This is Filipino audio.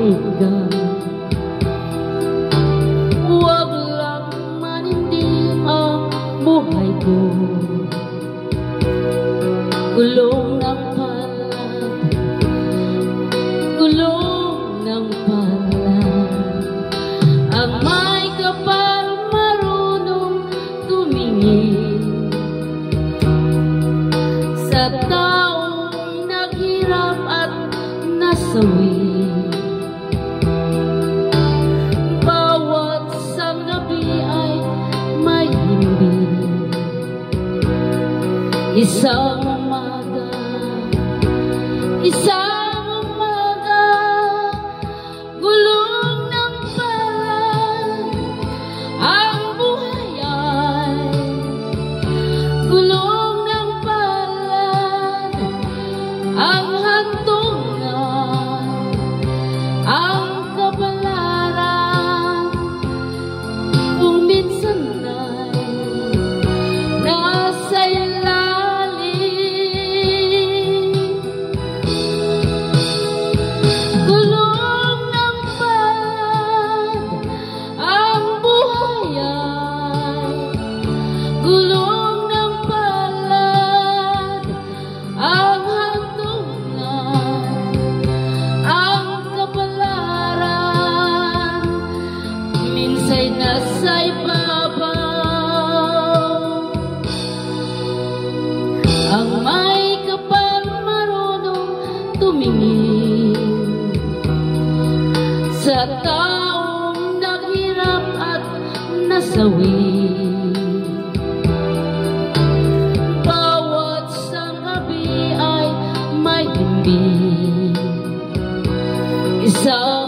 hanggang huwag lang manindi ang buhay ko. Gulong ng palad, gulong ng palad, ang may kapal marunong tumingin sa taong naghirap at nasawi. Bawat sanggabi ay may himbing, isang umaga, isang umaga, gulong ng palad, ang buhay ay gulong ng palad, ang hantungan, ang kapalaran, kung minsan ay nasa ilalim. Gulong ng palad, ang buhay ay gulong ng palad, ang hantungan, ang kapalaran, minsa'y nasa ibabaw. Ang may kapal marunong tumingin sa taong naghirap at nasawi. Bawat sanggabi ay may himbing, isang